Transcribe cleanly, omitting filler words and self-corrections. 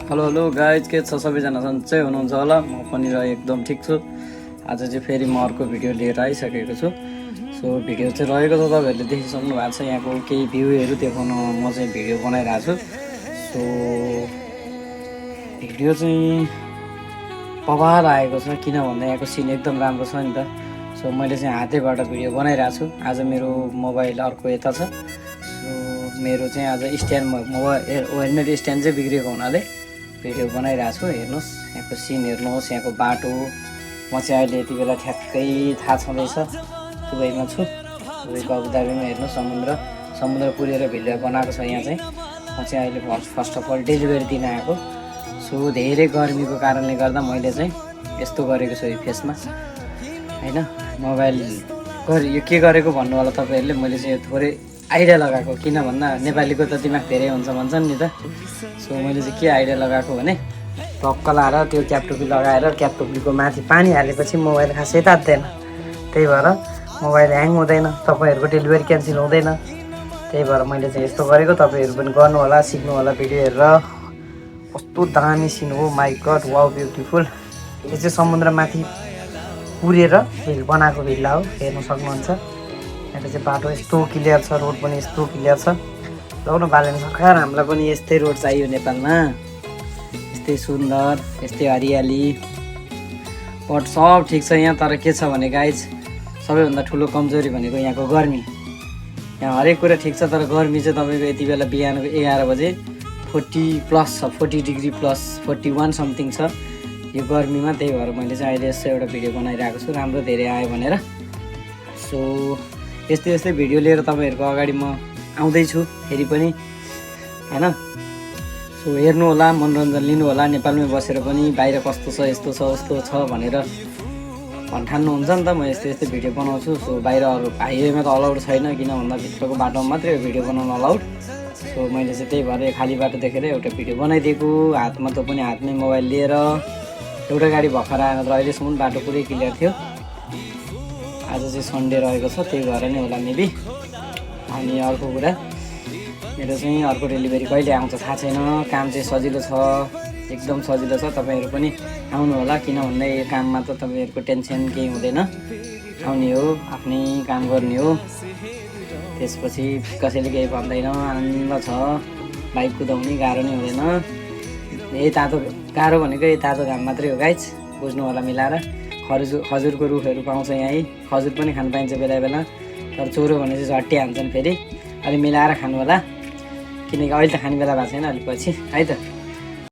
Hello guys, के छ सबैजना सन्चै हुनुहुन्छ होला। म पनि एकदम ठिक छु। आज चाहिँ फेरि म अर्को भिडियो लिएर आइसकेको छु। सो भिडियो चाहिँ रहेको छ, तपाईँहरूले देखिसक्नु भएको छ। यहाँको केही भ्यूहरू देखाउन म चाहिँ भिडियो बनाइरहेको छु। सो भिडियो चाहिँ पवार आएको छ, किन भन्दा यहाँको सिन एकदम राम्रो छ नि त। सो मैले चाहिँ हातैबाट भिडियो बनाइरहेको छु। आज मेरो मोबाइल अर्को यता छ। सो मेरो चाहिँ आज स्ट्यान्ड मोबाइल हेलमेट स्ट्यान्ड चाहिँ बिग्रेको हुनाले भिडियो बनाइरहेको छु। हेर्नुहोस् यहाँको सिन, हेर्नुहोस् यहाँको बाटो। म चाहिँ अहिले यति बेला ठ्याक्कै थाहा छँदैछ दुबईमा छु। दुबईको अबुधाबीमा हेर्नुहोस् समुद्र पुरेर भिडियो बनाएको छ। यहाँ चाहिँ म चाहिँ अहिले फर्स्ट अफ अल डेलिभरी दिन आएको। सो धेरै गर्मीको कारणले गर्दा मैले चाहिँ यस्तो गरेको छु यो फेसमा होइन। मोबाइल यो के गरेको भन्नु होला तपाईँहरूले। मैले चाहिँ यो थोरै आइडिया लगाएको, किन भन्दा नेपालीको त दिमाग धेरै हुन्छ भन्छन् नि त। सो मैले चाहिँ के आइडिया लगाएको भने, टक्क लाएर त्यो क्यापटुपी लगाएर क्यापटुपीको माथि पानी हालेपछि मोबाइल खासै तात्दैन। त्यही भएर मोबाइल ह्याङ हुँदैन, तपाईँहरूको डेलिभरी क्यान्सल हुँदैन। त्यही भएर मैले चाहिँ यस्तो गरेको। तपाईँहरू पनि गर्नु होला, सिक्नु होला भिडियो हेरेर। कस्तो दामी सिन हो, माई गड, वाउ ब्युटिफुल। यो चाहिँ समुद्रमाथि पुरेर हिल बनाएको भिल्ला हो, हेर्नु सक्नुहुन्छ। यहाँ चाहिँ बाटो यस्तो क्लियर छ, रोड पनि यस्तो क्लियर छ। लौन बालेन सरकार, हामीलाई पनि यस्तै रोड चाहियो नेपालमा, यस्तै सुन्दर, यस्तै हरियाली। बट सब ठिक छ यहाँ, तर के छ भने गाइज, सबैभन्दा ठुलो कमजोरी भनेको यहाँको गर्मी। यहाँ हरेक कुरा ठिक छ, तर गर्मी चाहिँ तपाईँको यति बेला बिहानको 11 बजे 40+ छ, 40 डिग्री प्लस 41 समथिङ छ यो गर्मीमा। त्यही भएर मैले चाहिँ अहिले यस्तो एउटा भिडियो बनाइरहेको छु, राम्रो धेरै आयो भनेर। सो यस्तै यस्तै भिडियो लिएर तपाईँहरूको अगाडि म आउँदैछु फेरि पनि होइन। सो हेर्नु होला, मनोरञ्जन लिनु होला। नेपालमै बसेर पनि बाहिर कस्तो छ, यस्तो छ, उस्तो छ भनेर भन्ठान्नुहुन्छ नि त। म यस्तै यस्तै भिडियो बनाउँछु। सो बाहिर हाइवेमा त अलाउड छैन, किन भन्दा भित्रको बाटोमा मात्रै भिडियो बनाउनु अलाउड। सो मैले चाहिँ त्यही भएर खाली बाटो देखेर एउटा भिडियो बनाइदिएको। हातमा त पनि हातमै मोबाइल लिएर एउटा गाडी भर्खर आएर त अहिलेसम्म बाटो पुरै क्लियर थियो। आज चाहिँ सन्डे रहेको छ, त्यही भएर नै होला मेबी। अनि अर्को कुरा, मेरो चाहिँ अर्को डेलिभरी कहिले आउँछ थाहा छैन। काम चाहिँ सजिलो छ, एकदम सजिलो छ। तपाईँहरू पनि आउनु होला, किन भन्दा यो काममा त तपाईँहरूको टेन्सन केही हुँदैन। आउने हो, आफ्नै काम गर्ने हो, त्यसपछि कसैले केही भन्दैन, आनन्द छ। बाइक कुदाउने गाह्रो नै हुँदैन। यही तातो गाह्रो भनेको यही तातो घाम मात्रै हो गाइज, बुझ्नु होला मिलाएर। खजुरको रुखहरू पाउँछ यहीँ, खजुर पनि खानु पाइन्छ बेला बेला। तर चोरो भने चाहिँ झट्टी हान्छन् फेरि। अलि मिलाएर खानु होला, किनकि अहिले त खाने बेला भएको छैन, अलिक पछि है त।